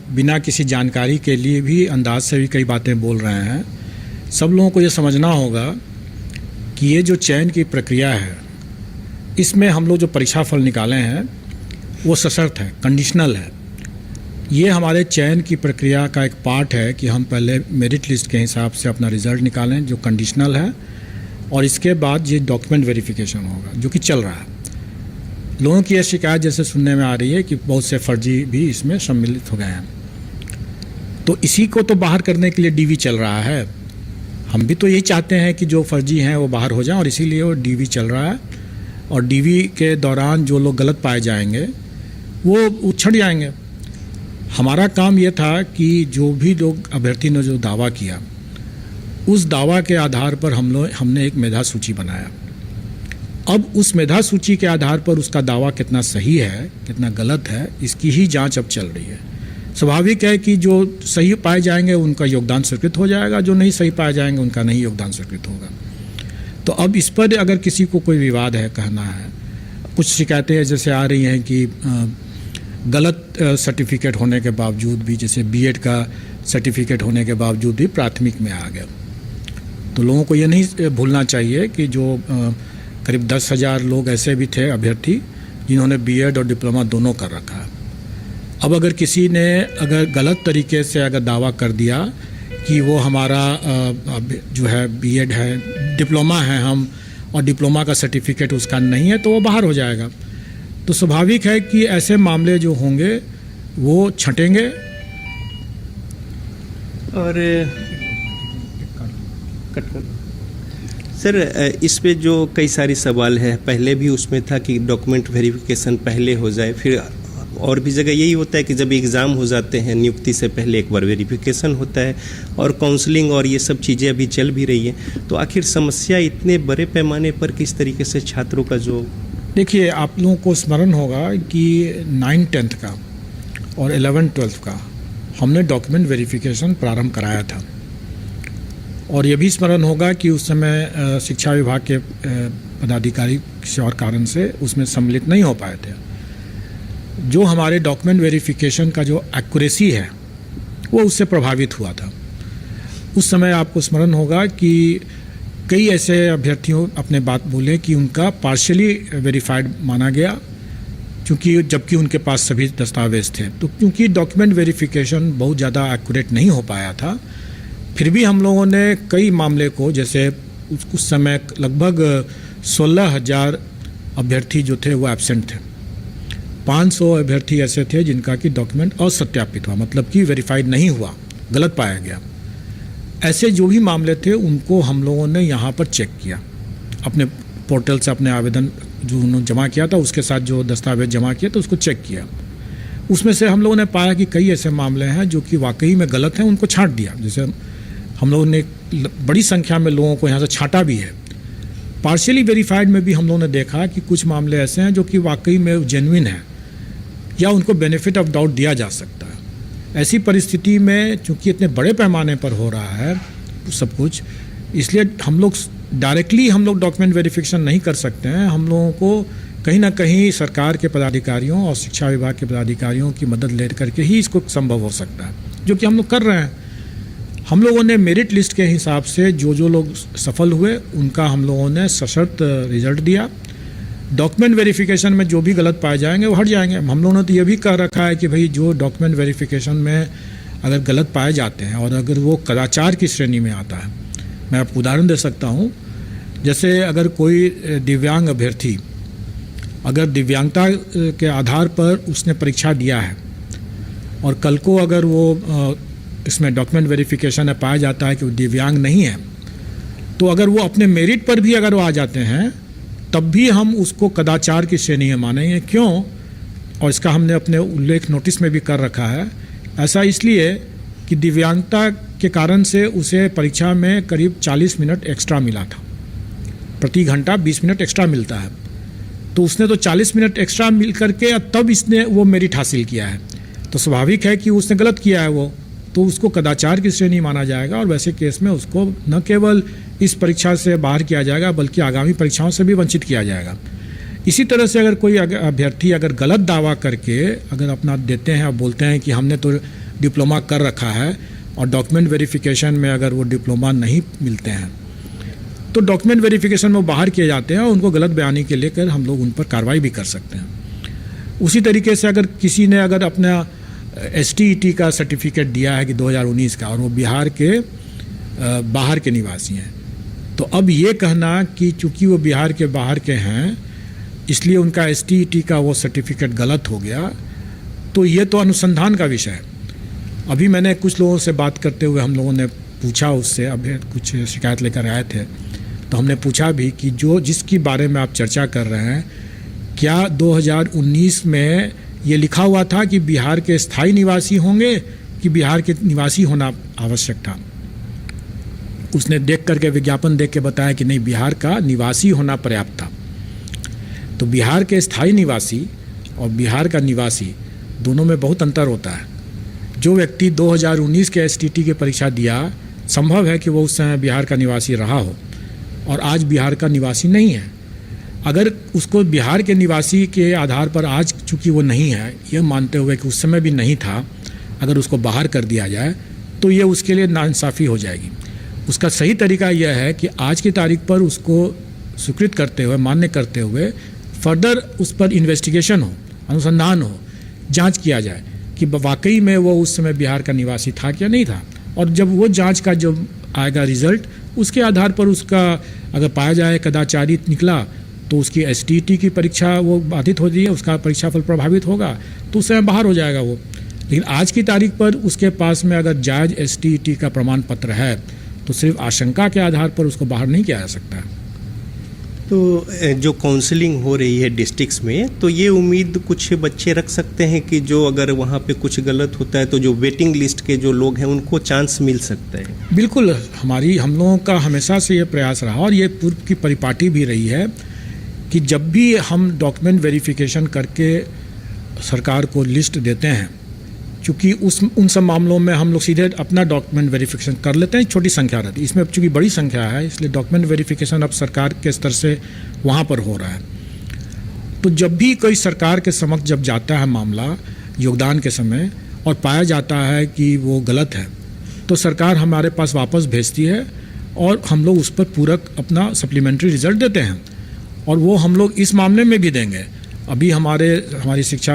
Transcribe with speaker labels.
Speaker 1: बिना किसी जानकारी के लिए भी अंदाज से भी कई बातें बोल रहे हैं। सब लोगों को ये समझना होगा कि ये जो चयन की प्रक्रिया है, इसमें हम लोग जो परीक्षा फल निकाले हैं वो सशर्त है, कंडीशनल है। ये हमारे चयन की प्रक्रिया का एक पार्ट है कि हम पहले मेरिट लिस्ट के हिसाब से अपना रिज़ल्ट निकालें जो कंडीशनल है, और इसके बाद ये डॉक्यूमेंट वेरिफिकेशन होगा जो कि चल रहा है। लोगों की यह शिकायत जैसे सुनने में आ रही है कि बहुत से फर्जी भी इसमें सम्मिलित हो गए हैं, तो इसी को तो बाहर करने के लिए डीवी चल रहा है। हम भी तो यही चाहते हैं कि जो फर्जी हैं वो बाहर हो जाएं, और इसीलिए वो डीवी चल रहा है। और डीवी के दौरान जो लोग गलत पाए जाएंगे वो उछड़ जाएंगे। हमारा काम ये था कि जो भी लोग अभ्यर्थी ने जो दावा किया, उस दावा के आधार पर हमने एक मेधा सूची बनाया। अब उस मेधा सूची के आधार पर उसका दावा कितना सही है कितना गलत है, इसकी ही जांच अब चल रही है। स्वाभाविक है कि जो सही पाए जाएंगे उनका योगदान स्वीकृत हो जाएगा, जो नहीं सही पाए जाएंगे उनका नहीं योगदान स्वीकृत होगा। तो अब इस पर अगर किसी को कोई विवाद है, कहना है, कुछ शिकायतें जैसे आ रही हैं कि गलत सर्टिफिकेट होने के बावजूद भी, जैसे बीएड का सर्टिफिकेट होने के बावजूद भी प्राथमिक में आ गया, तो लोगों को ये नहीं भूलना चाहिए कि जो करीब 10,000 लोग ऐसे भी थे अभ्यर्थी जिन्होंने बीएड और डिप्लोमा दोनों कर रखा है। अब अगर किसी ने अगर गलत तरीके से अगर दावा कर दिया कि वो हमारा जो है बीएड है, डिप्लोमा है हम, और डिप्लोमा का सर्टिफिकेट उसका नहीं है, तो वो बाहर हो जाएगा। तो स्वाभाविक है कि ऐसे मामले जो होंगे वो छंटेंगे।
Speaker 2: और सर, इस पे जो कई सारे सवाल है, पहले भी उसमें था कि डॉक्यूमेंट वेरिफिकेशन पहले हो जाए, फिर और भी जगह यही होता है कि जब एग्ज़ाम हो जाते हैं नियुक्ति से पहले एक बार वेरिफिकेशन होता है, और काउंसलिंग और ये सब चीज़ें अभी चल भी रही हैं। तो आखिर समस्या इतने बड़े पैमाने पर किस तरीके से छात्रों का जो,
Speaker 1: देखिए, आप लोगों को स्मरण होगा कि 9th-10th का और 11th-12th का हमने डॉक्यूमेंट वेरिफिकेशन प्रारंभ कराया था, और ये भी स्मरण होगा कि उस समय शिक्षा विभाग के पदाधिकारी किसी और कारण से उसमें सम्मिलित नहीं हो पाए थे। जो हमारे डॉक्यूमेंट वेरिफिकेशन का जो एक्यूरेसी है वो उससे प्रभावित हुआ था। उस समय आपको स्मरण होगा कि कई ऐसे अभ्यर्थियों अपने बात बोले कि उनका पार्शियली वेरीफाइड माना गया, क्योंकि जबकि उनके पास सभी दस्तावेज थे। तो क्योंकि डॉक्यूमेंट वेरिफिकेशन बहुत ज़्यादा एक्यूरेट नहीं हो पाया था, फिर भी हम लोगों ने कई मामले को, जैसे उस समय लगभग 16,000 अभ्यर्थी जो थे वो एब्सेंट थे। 500 अभ्यर्थी ऐसे थे जिनका कि डॉक्यूमेंट असत्यापित हुआ, मतलब कि वेरीफाइड नहीं हुआ, गलत पाया गया। ऐसे जो भी मामले थे उनको हम लोगों ने यहाँ पर चेक किया, अपने पोर्टल से अपने आवेदन जो उन्होंने जमा किया था उसके साथ जो दस्तावेज जमा किया तो उसको चेक किया। उसमें से हम लोगों ने पाया कि कई ऐसे मामले हैं जो कि वाकई में गलत हैं, उनको छांट दिया। जैसे हम लोगों ने बड़ी संख्या में लोगों को यहाँ से छांटा भी है। पार्शियली वेरीफाइड में भी हम लोगों ने देखा कि कुछ मामले ऐसे हैं जो कि वाकई में जेन्युइन हैं या उनको बेनिफिट ऑफ डाउट दिया जा सकता है। ऐसी परिस्थिति में चूंकि इतने बड़े पैमाने पर हो रहा है सब कुछ, इसलिए हम लोग डायरेक्टली डॉक्यूमेंट वेरिफिकेशन नहीं कर सकते हैं। हम लोगों को कहीं ना कहीं सरकार के पदाधिकारियों और शिक्षा विभाग के पदाधिकारियों की मदद ले करके ही इसको संभव हो सकता है, जो कि हम लोग कर रहे हैं। हम लोगों ने मेरिट लिस्ट के हिसाब से जो लोग सफल हुए उनका हम लोगों ने सशर्त रिजल्ट दिया। डॉक्यूमेंट वेरिफिकेशन में जो भी गलत पाए जाएंगे वो हट जाएंगे। हम लोगों ने तो ये भी कह रखा है कि भाई जो डॉक्यूमेंट वेरिफिकेशन में अगर गलत पाए जाते हैं और अगर वो कदाचार की श्रेणी में आता है, मैं आपको उदाहरण दे सकता हूँ। जैसे अगर कोई दिव्यांग अभ्यर्थी अगर दिव्यांगता के आधार पर उसने परीक्षा दिया है और कल को अगर वो इसमें डॉक्यूमेंट वेरिफिकेशन में पाया जाता है कि वो दिव्यांग नहीं है, तो अगर वो अपने मेरिट पर भी अगर वो आ जाते हैं तब भी हम उसको कदाचार की श्रेणी में मानेंगे। क्यों? और इसका हमने अपने उल्लेख नोटिस में भी कर रखा है। ऐसा इसलिए कि दिव्यांगता के कारण से उसे परीक्षा में करीब 40 मिनट एक्स्ट्रा मिला था, प्रति घंटा 20 मिनट एक्स्ट्रा मिलता है। तो उसने तो 40 मिनट एक्स्ट्रा मिल करके तब इसने वो मेरिट हासिल किया है, तो स्वाभाविक है कि उसने गलत किया है वो, तो उसको कदाचार की श्रेणी माना जाएगा। और वैसे केस में उसको न केवल इस परीक्षा से बाहर किया जाएगा बल्कि आगामी परीक्षाओं से भी वंचित किया जाएगा। इसी तरह से अगर कोई अभ्यर्थी अगर गलत दावा करके अगर अपना देते हैं और बोलते हैं कि हमने तो डिप्लोमा कर रखा है और डॉक्यूमेंट वेरिफिकेशन में अगर वो डिप्लोमा नहीं मिलते हैं तो डॉक्यूमेंट वेरिफिकेशन में वो बाहर किए जाते हैं और उनको गलत बयानी के लेकर हम लोग उन पर कार्रवाई भी कर सकते हैं। उसी तरीके से अगर किसी ने अगर अपना STET का सर्टिफिकेट दिया है कि 2019 का और वो बिहार के बाहर के निवासी हैं, तो अब ये कहना कि चूंकि वो बिहार के बाहर के हैं इसलिए उनका STET का वो सर्टिफिकेट गलत हो गया, तो ये तो अनुसंधान का विषय है। अभी मैंने कुछ लोगों से बात करते हुए हम लोगों ने पूछा उससे, अभी कुछ शिकायत लेकर आए थे तो हमने पूछा भी कि जो जिसकी बारे में आप चर्चा कर रहे हैं क्या 2019 में ये लिखा हुआ था कि बिहार के स्थायी निवासी होंगे कि बिहार के निवासी होना आवश्यक था। उसने देख करके विज्ञापन देख के बताया कि नहीं, बिहार का निवासी होना पर्याप्त था। तो बिहार के स्थायी निवासी और बिहार का निवासी दोनों में बहुत अंतर होता है। जो व्यक्ति 2019 के STET की परीक्षा दिया, संभव है कि वो उस समय बिहार का निवासी रहा हो और आज बिहार का निवासी नहीं है। अगर उसको बिहार के निवासी के आधार पर आज चूंकि वो नहीं है, ये मानते हुए कि उस समय भी नहीं था, अगर उसको बाहर कर दिया जाए तो ये उसके लिए नाइंसाफ़ी हो जाएगी। उसका सही तरीका यह है कि आज की तारीख पर उसको स्वीकृत करते हुए, मान्य करते हुए फर्दर उस पर इन्वेस्टिगेशन हो, अनुसंधान हो, जांच किया जाए कि वाकई में वो उस समय बिहार का निवासी था क्या नहीं था। और जब वो जांच का जब आएगा रिजल्ट, उसके आधार पर उसका अगर पाया जाए कदाचारी निकला तो उसकी STET की परीक्षा वो बाधित हो रही है, उसका परीक्षाफल प्रभावित होगा तो उस समय बाहर हो जाएगा वो। लेकिन आज की तारीख पर उसके पास में अगर जायज़ STET का प्रमाण पत्र है तो सिर्फ आशंका के आधार पर उसको बाहर नहीं किया जा सकता है।
Speaker 2: तो जो काउंसलिंग हो रही है डिस्ट्रिक्ट्स में, तो ये उम्मीद कुछ बच्चे रख सकते हैं कि जो अगर वहाँ पे कुछ गलत होता है तो जो वेटिंग लिस्ट के जो लोग हैं उनको चांस मिल सकता है?
Speaker 1: बिल्कुल, हम लोगों का हमेशा से ये प्रयास रहा और ये पूर्व की परिपाटी भी रही है कि जब भी हम डॉक्यूमेंट वेरिफिकेशन करके सरकार को लिस्ट देते हैं, चूँकि उन सब मामलों में हम लोग सीधे अपना डॉक्यूमेंट वेरिफिकेशन कर लेते हैं, छोटी संख्या रहती है। इसमें चूँकि बड़ी संख्या है इसलिए डॉक्यूमेंट वेरिफिकेशन अब सरकार के स्तर से वहाँ पर हो रहा है। तो जब भी कोई सरकार के समक्ष जब जाता है मामला योगदान के समय और पाया जाता है कि वो गलत है, तो सरकार हमारे पास वापस भेजती है और हम लोग उस पर पूरक अपना सप्लीमेंट्री रिजल्ट देते हैं। और वो हम लोग इस मामले में भी देंगे। अभी हमारी शिक्षा